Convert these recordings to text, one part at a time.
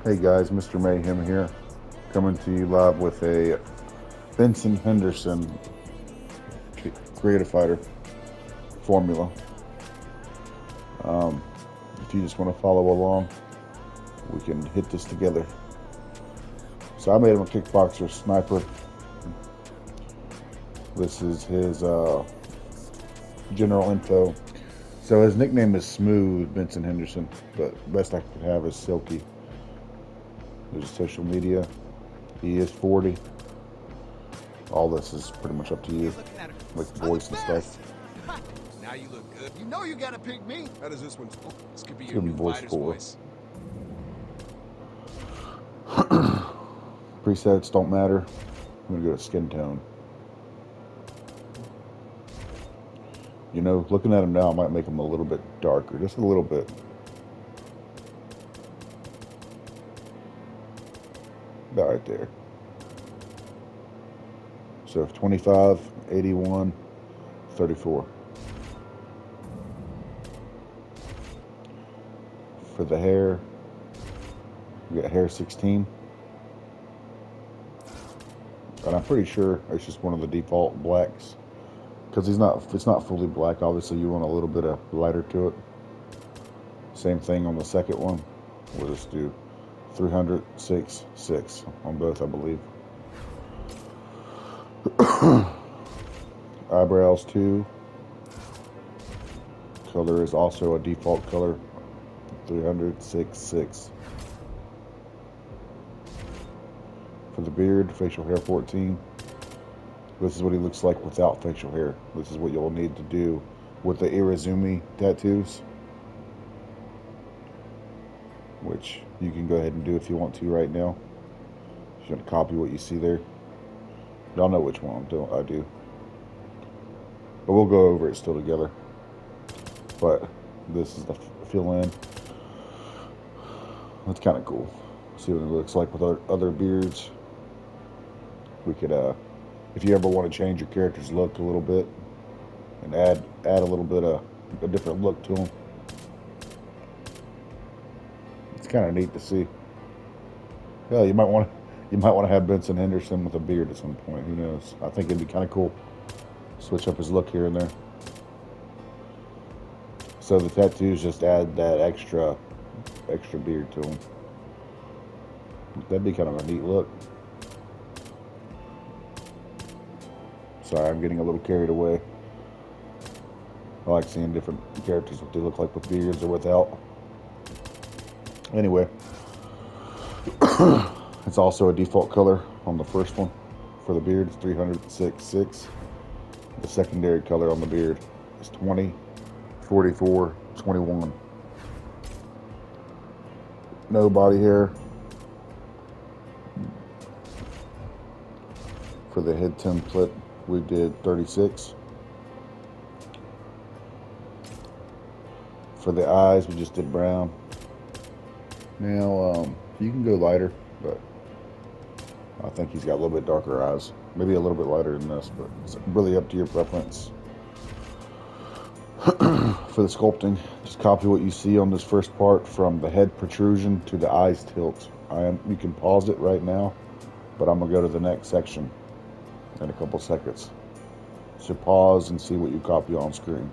Hey guys, Mr. Mayhem here, coming to you live with a Benson Henderson Creative Fighter formula. If you just want to follow along, we can hit this together. So I made him a kickboxer sniper. This is his general info. So his nickname is Smooth Benson Henderson, but best I could have is Silky. There's social media. He is 40. All this is pretty much up to you, like voice and stuff. Now you look good. You know you gotta pick me. How does this one? This could be your Give him new voice fighter's for. voice. Presets don't matter. I'm gonna go to skin tone. You know, looking at him now, I might make him a little bit darker, just a little bit. About right there. So 25, 81, 34. For the hair, we got hair 16. And I'm pretty sure it's just one of the default blacks. Because it's not fully black. Obviously, you want a little bit of lighter to it. Same thing on the second one. We'll just do 300, 6, 6 on both, I believe. Eyebrows 2. Color is also a default color. 300, 6, 6. For the beard, facial hair 14. This is what he looks like without facial hair. This is what you'll need to do with the Irizumi tattoos, which you can go ahead and do if you want to right now. Just gonna copy what you see there. Y'all know which one I do. But we'll go over it still together. But this is the fill-in. That's kind of cool. See what it looks like with other beards. We could, if you ever want to change your character's look a little bit and add a little bit of a different look to them. It's kind of neat to see. Yeah, you might want to have Benson Henderson with a beard at some point. Who knows? I think it'd be kind of cool. Switch up his look here and there. So the tattoos just add that extra beard to him. That'd be kind of a neat look. Sorry, I'm getting a little carried away. I like seeing different characters, what they look like with beards or without. Anyway, it's also a default color on the first one. For the beard, it's 306, 6. The secondary color on the beard is 20, 44, 21. No body hair. For the head template, we did 36. For the eyes, we just did brown. Now, you can go lighter, but I think he's got a little bit darker eyes. Maybe a little bit lighter than this, but it's really up to your preference. For the sculpting, just copy what you see on this first part from the head protrusion to the eyes tilt. You can pause it right now, but I'm going to go to the next section in a couple seconds. So pause and see what you copy on screen.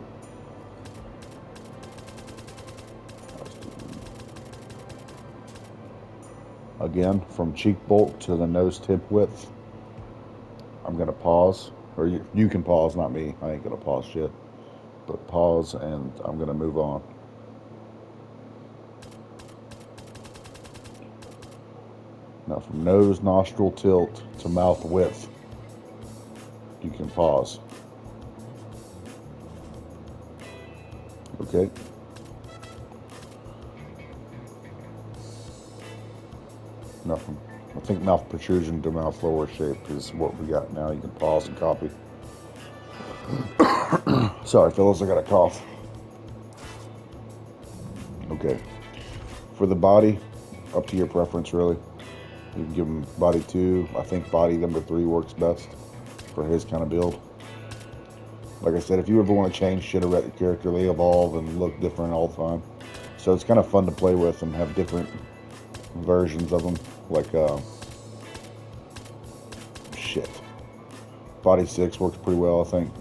Again, from cheek bulk to the nose tip width, I'm going to pause. Or you can pause, not me. I ain't going to pause shit. But pause, and I'm going to move on. Now from nose, nostril tilt to mouth width, you can pause. Okay. Nothing. I think mouth protrusion to mouth lower shape is what we got now. You can pause and copy. Sorry, fellas, I got a cough. Okay. For the body, up to your preference, really. You can give him body 2. I think body number 3 works best for his kind of build. Like I said, if you ever want to change shit about your character, they evolve and look different all the time. So it's kind of fun to play with and have different versions of them, like shit. Body 6 works pretty well, I think.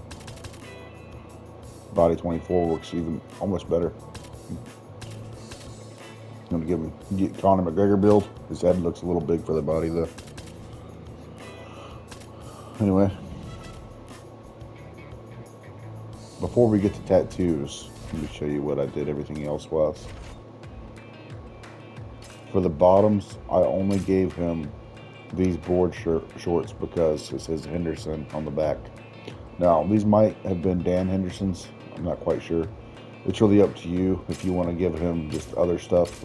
Body 24 works even almost better. I'm gonna get Conor McGregor build. His head looks a little big for the body though. Anyway, before we get to tattoos, let me show you what I did everything else was. For the bottoms, I only gave him these board shorts because it says Henderson on the back. Now, these might have been Dan Henderson's. I'm not quite sure. It's really up to you if you want to give him just other stuff.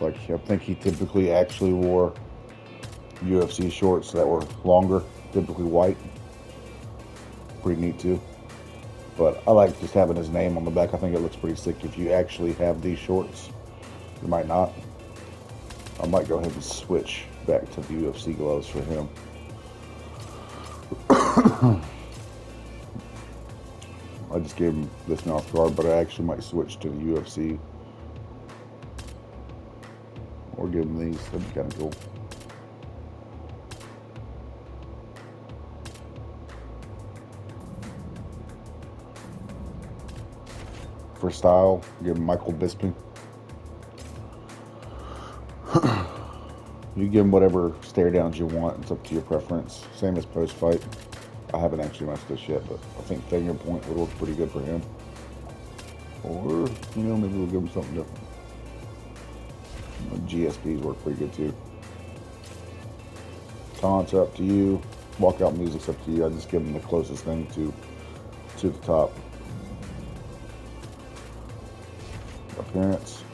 Like, I think he typically actually wore UFC shorts that were longer, typically white. Pretty neat too. But I like just having his name on the back. I think it looks pretty sick if you actually have these shorts. You might not. I might go ahead and switch back to the UFC gloves for him. I just gave him this mouth guard, but I actually might switch to the UFC. Or give him these. That'd be kind of cool. For style, give him Michael Bisping. You give him whatever stare downs you want. It's up to your preference. Same as post fight. I haven't actually matched this yet, but I think finger point would work pretty good for him. Or, you know, maybe we'll give him something different. GSPs work pretty good too. Taunts are up to you. Walkout music's up to you. I just give him the closest thing to the top. Appearance.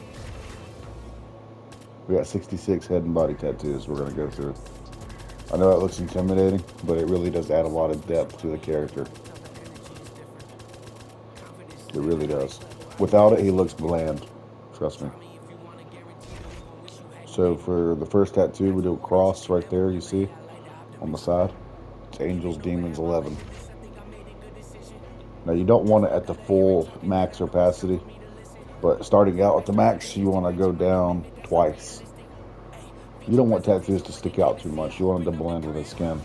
We got 66 head and body tattoos we're going to go through. I know it looks intimidating, but it really does add a lot of depth to the character. It really does. Without it, he looks bland. Trust me. So for the first tattoo, we do a cross right there, you see, on the side. It's Angels, Demons 11. Now you don't want it at the full max opacity, but starting out at the max, you want to go down twice. You don't want tattoos to stick out too much. You want them to blend with the skin.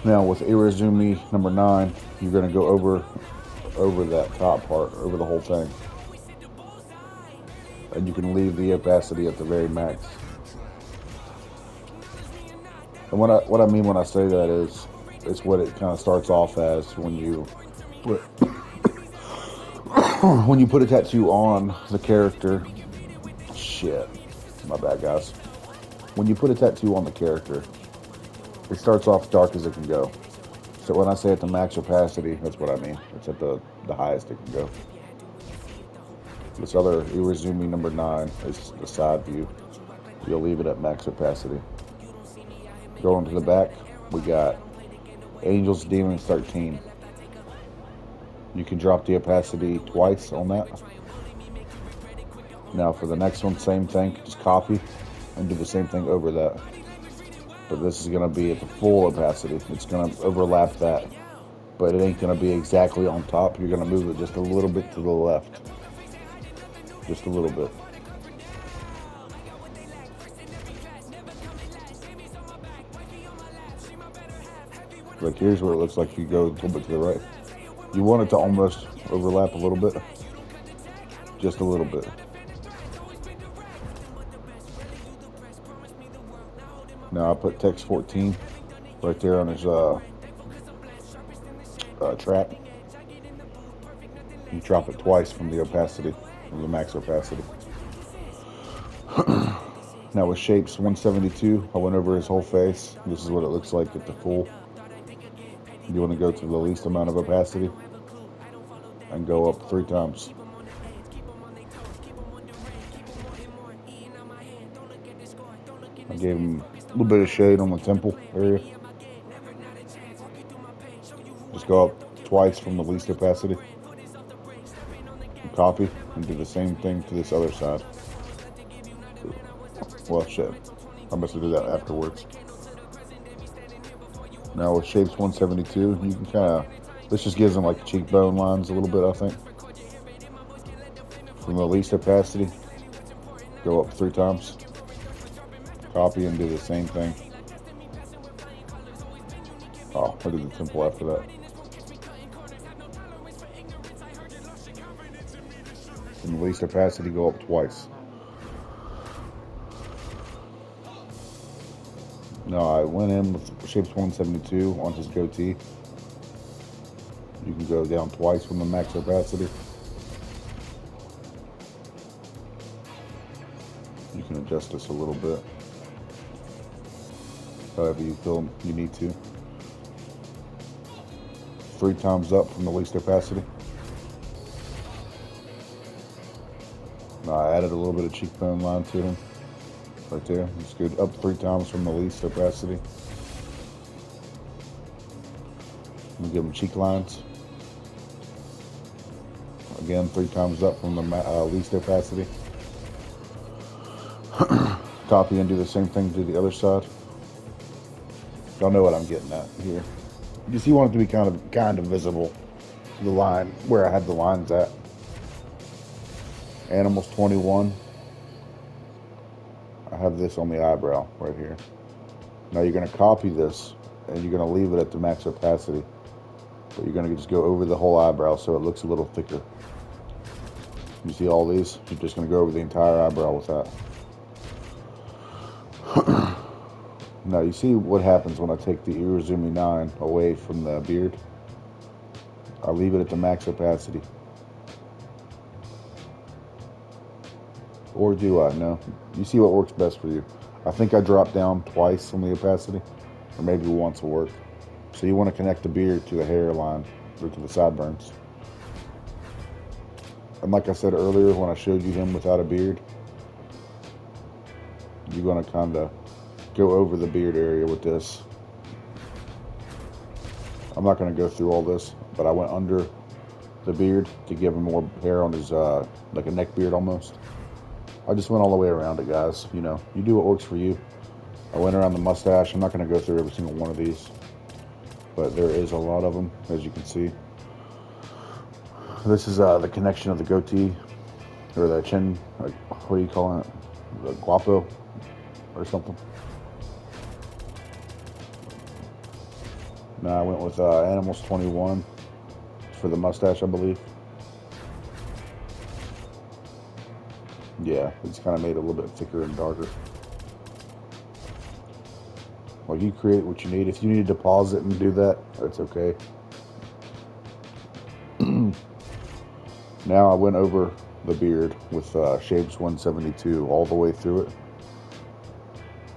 Now with Irizumi number 9, you're going to go over that top part, over the whole thing. And you can leave the opacity at the very max. And what I mean when I say that is, it's what it kind of starts off as when you put when you put a tattoo on the character. Shit, my bad, guys. When you put a tattoo on the character, it starts off dark as it can go. So when I say at the max opacity, that's what I mean. It's at the highest it can go. This other Irizumi number 9 is the side view. You'll leave it at max opacity. Going to the back, we got Angels, Demons 13. You can drop the opacity twice on that. Now for the next one, same thing, just copy and do the same thing over that. But this is going to be at the full opacity. It's going to overlap that, but it ain't going to be exactly on top. You're going to move it just a little bit to the left. Just a little bit. Like here's where it looks like you go a little bit to the right. You want it to almost overlap a little bit. Just a little bit. Now I put text 14 right there on his track. You drop it twice from the opacity, from the max opacity. Now with shapes 172, I went over his whole face. This is what it looks like at the full. You want to go to the least amount of opacity and go up 3 times. I gave him a little bit of shade on the temple area. Just go up twice from the least opacity. Copy and do the same thing to this other side. Well, shit. I must have did that afterwards. Now with shapes 172, you can kind of, this just gives them like cheekbone lines a little bit, I think. From the least opacity Go up 3 times. Copy and do the same thing. Oh, I did the temple after that. And the least opacity, go up twice. Now I went in with shapes 172 on his goatee. You can go down twice from the max opacity. You can adjust this a little bit, however you feel you need to. 3 times up from the least opacity. Now I added a little bit of cheekbone line to him, right there. Just go up 3 times from the least opacity. I'm gonna give him cheek lines. Again, 3 times up from the least opacity. Copy and do the same thing to the other side. Y'all know what I'm getting at here. You see, you want it to be kind of visible. The line where I had the lines at. Animals 21. I have this on the eyebrow right here. Now you're going to copy this and you're going to leave it at the max opacity. But you're going to just go over the whole eyebrow so it looks a little thicker. You see all these? You're just going to go over the entire eyebrow with that. Now you see what happens when I take the Irizumi 9 away from the beard. I leave it at the max opacity. Or do I? No. You see what works best for you. I think I dropped down twice on the opacity, or maybe once will work. So you want to connect the beard to the hairline, or to the sideburns. And like I said earlier, when I showed you him without a beard, you're going to kind of go over the beard area with this. I'm not going to go through all this, but I went under the beard to give him more hair on his, like a neck beard almost. I just went all the way around it, guys. You know, you do what works for you. I went around the mustache. I'm not going to go through every single one of these, but there is a lot of them, as you can see. This is the connection of the goatee, or the chin, like, what do you call it? The guapo, or something. Now I went with Animals 21 for the mustache, I believe. Yeah, it's kind of made it a little bit thicker and darker. Well, you create what you need. If you needed to pause it and do that, that's okay. Now I went over the beard with Shapes 172 all the way through it.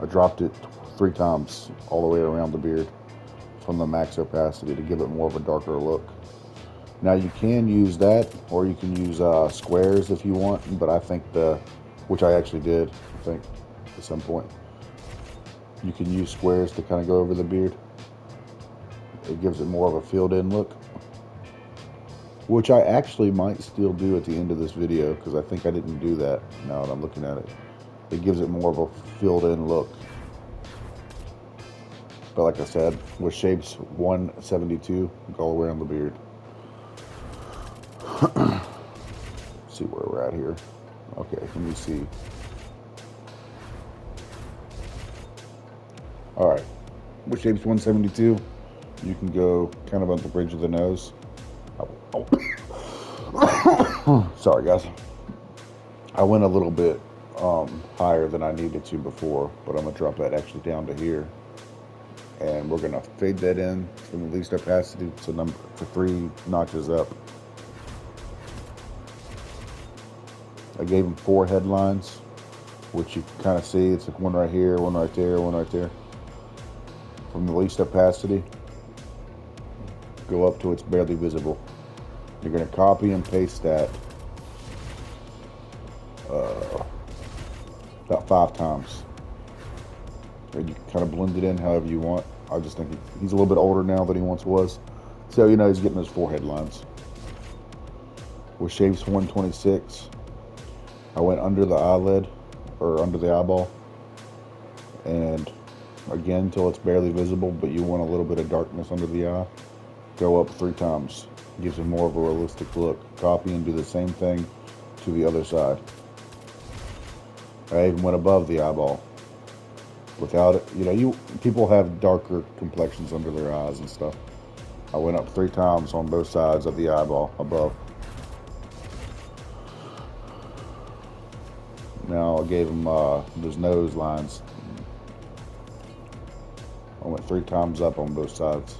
I dropped it 3 times all the way around the beard from the max opacity to give it more of a darker look. Now you can use that, or you can use squares if you want, but I think which I actually did, I think, at some point. You can use squares to kind of go over the beard. It gives it more of a filled-in look, which I actually might still do at the end of this video, because I think I didn't do that now that I'm looking at it. It gives it more of a filled-in look. But like I said, with Shapes 172, go all the way around the beard. See where we're at here. Okay, let me see. Alright, with Shapes 172, you can go kind of on the bridge of the nose. Oh. Sorry, guys. I went a little bit higher than I needed to before, but I'm going to drop that actually down to here. And we're going to fade that in from the least opacity to 3 notches up. I gave him 4 headlines, which you can kind of see. It's like one right here, one right there, one right there. From the least opacity, go up till it's barely visible. You're going to copy and paste that about 5 times. And you can kind of blend it in however you want. I just think he's a little bit older now than he once was. So, you know, he's getting those 4 headlines. With Shapes 126, I went under the eyelid, or under the eyeball. And again, until it's barely visible, but you want a little bit of darkness under the eye. Go up 3 times. Gives it more of a realistic look. Copy and do the same thing to the other side. I even went above the eyeball. Without it, you know, people have darker complexions under their eyes and stuff. I went up 3 times on both sides of the eyeball above. Now I gave him those nose lines. I went 3 times up on both sides.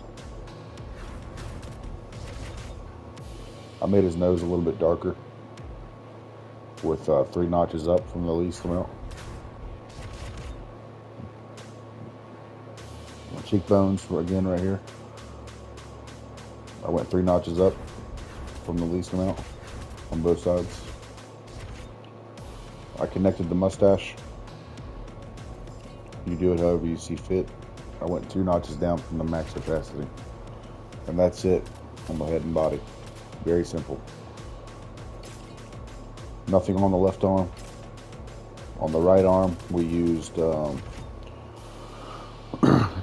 I made his nose a little bit darker with 3 notches up from the least amount. My cheekbones were again right here. I went 3 notches up from the least amount on both sides. I connected the mustache. You do it however you see fit. I went 2 notches down from the max opacity. And that's it on the head and body. Very simple. Nothing on the left arm. On the right arm, we used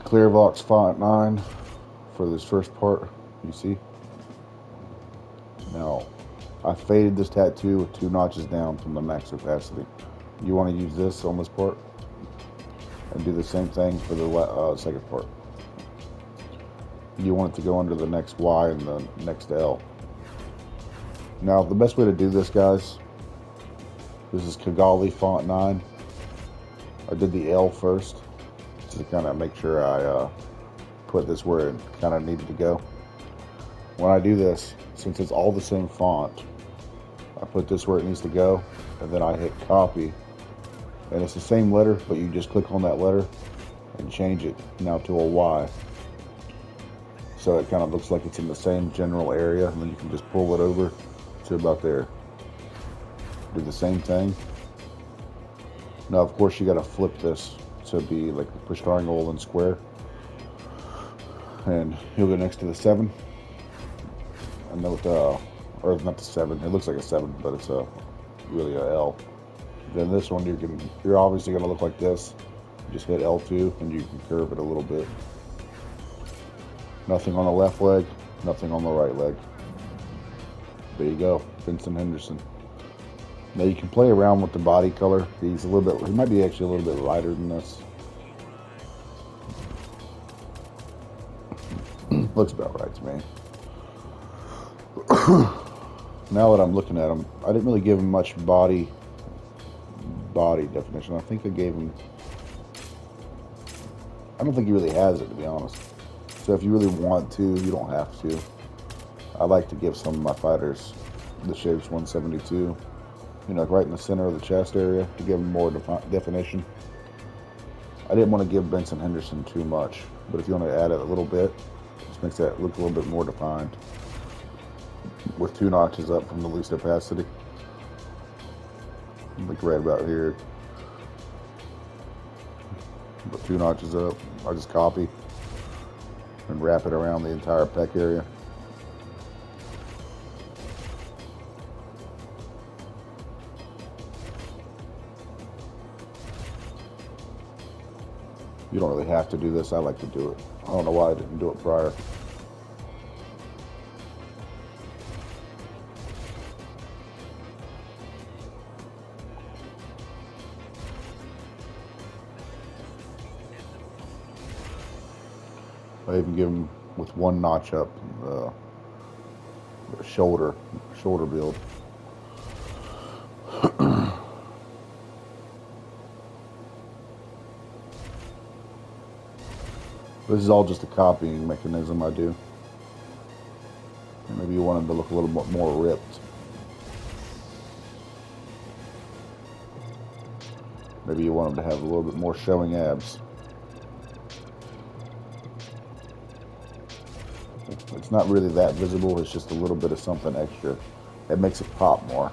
Clearvox Font 9 for this first part, you see. Now, I faded this tattoo with 2 notches down from the max opacity. You want to use this on this part and do the same thing for the second part. You want it to go under the next Y and the next L. Now, the best way to do this, guys, this is Kigali Font 9. I did the L first, just to kind of make sure I put this where it kind of needed to go. When I do this, since it's all the same font, I put this where it needs to go, and then I hit copy. And it's the same letter, but you just click on that letter and change it now to a Y. So it kind of looks like it's in the same general area, and then you can just pull it over to about there. Do the same thing. Now, of course, you got to flip this to be like a push triangle and square. And you'll go next to the 7. And note, or not the 7. It looks like a 7, but it's really a L. Then this one, you're obviously going to look like this. Just hit L2, and you can curve it a little bit. Nothing on the left leg, nothing on the right leg. There you go, Benson Henderson. Now you can play around with the body color. He might be actually a little bit lighter than this. Looks about right to me. Now that I'm looking at him, I didn't really give him much body definition. I think I gave him, I don't think he really has it, to be honest. So if you really want to, you don't have to. I like to give some of my fighters the shapes 172, you know, like right in the center of the chest area to give them more definition. I didn't want to give Benson Henderson too much, but if you want to add it a little bit, it just makes that look a little bit more defined. With 2 notches up from the least opacity. Like right about here. But 2 notches up. I just copy and wrap it around the entire pec area. You don't really have to do this. I like to do it. I don't know why I didn't do it prior. I even give him with 1 notch up the shoulder build. This is all just a copying mechanism I do. And maybe you want him to look a little bit more ripped. Maybe you want him to have a little bit more showing abs. It's not really that visible, it's just a little bit of something extra. It makes it pop more.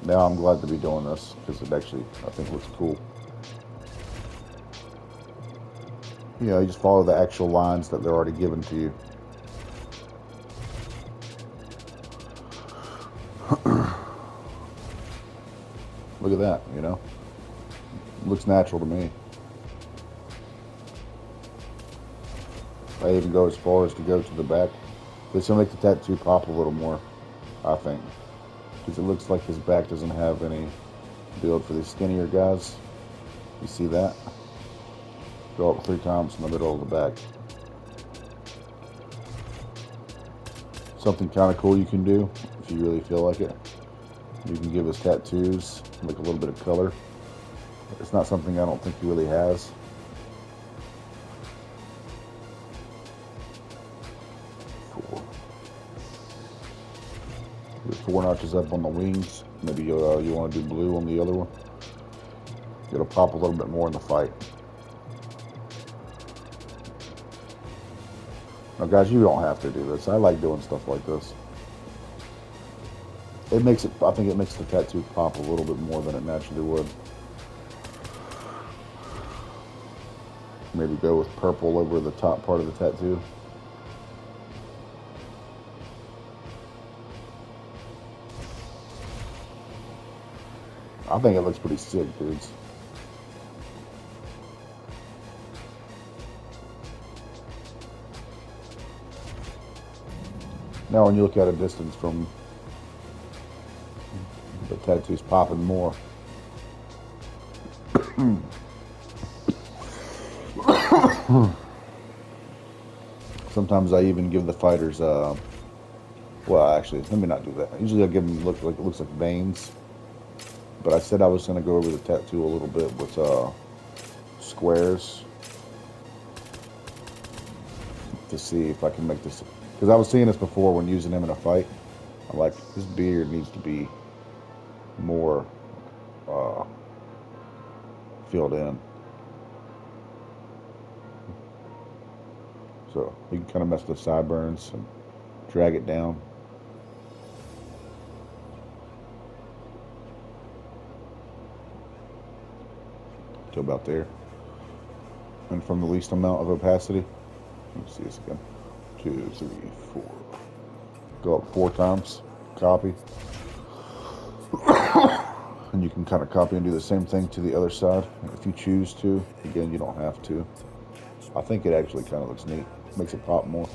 Now I'm glad to be doing this because it actually, I think, looks cool. You know, you just follow the actual lines that they're already given to you. Look at that, you know? It looks natural to me. I even go as far as to go to the back. This will make the tattoo pop a little more. I think. Because it looks like his back doesn't have any build for these skinnier guys. You see that? Go up 3 times in the middle of the back. Something kind of cool you can do, if you really feel like it. You can give his tattoos like a little bit of color. It's not something I don't think he really has. Your 4 notches up on the wings. Maybe you want to do blue on the other one. It'll pop a little bit more in the fight. Now guys, you don't have to do this. I like doing stuff like this. It makes it, I think it makes the tattoo pop a little bit more than it naturally would. Maybe go with purple over the top part of the tattoo. I think it looks pretty sick, dudes. Now when you look at a distance from the tattoo's popping more. Sometimes I even give the fighters, well, actually, let me not do that. Usually I give them look like it looks like veins. But I said I was going to go over the tattoo a little bit with squares to see if I can make this. Because I was seeing this before when using him in a fight. I'm like, this beard needs to be more filled in. So you can kind of mess with the sideburns and drag it down. To about there. And from the least amount of opacity. Let me see this again. 2, 3, 4. Go up 4 times. Copy. And you can kind of copy and do the same thing to the other side if you choose to. Again, you don't have to. I think it actually kind of looks neat. Makes it pop more.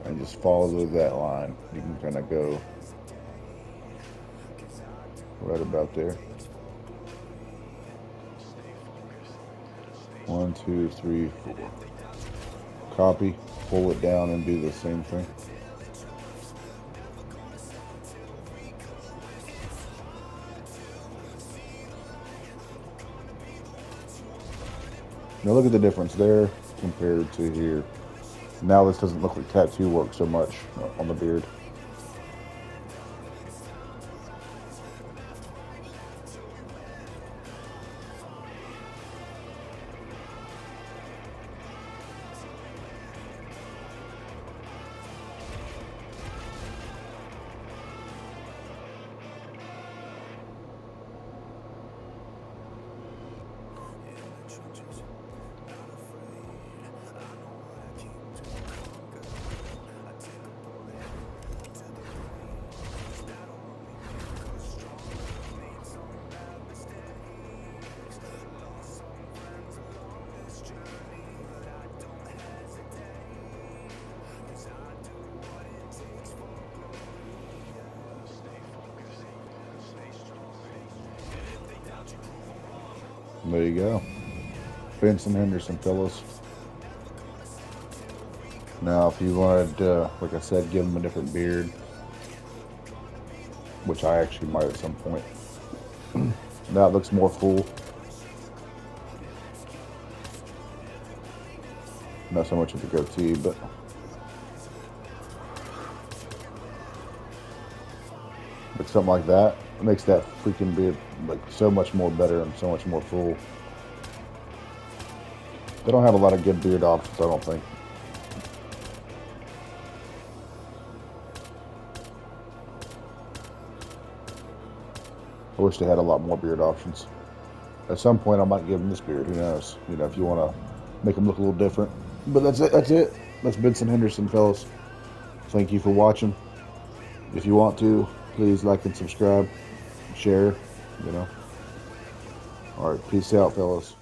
And just follow that line. You can kind of go right about there. 1, 2, 3, 4. Copy, pull it down, and do the same thing. Now look at the difference there compared to here. Now this doesn't look like tattoo work so much on the beard. There you go. Benson, Henderson, fellas. Now, if you wanted, like I said, give him a different beard, which I actually might at some point. Now it looks more full. Not so much with the goatee, but something like that. It makes that freaking beard like so much more better and so much more full. They don't have a lot of good beard options, I don't think. I wish they had a lot more beard options. At some point I might give them this beard, who knows? You know, if you want to make them look a little different. But that's it. That's Benson Henderson, fellas. Thank you for watching. If you want to, please like and subscribe, share, you know. All right, peace out, fellas.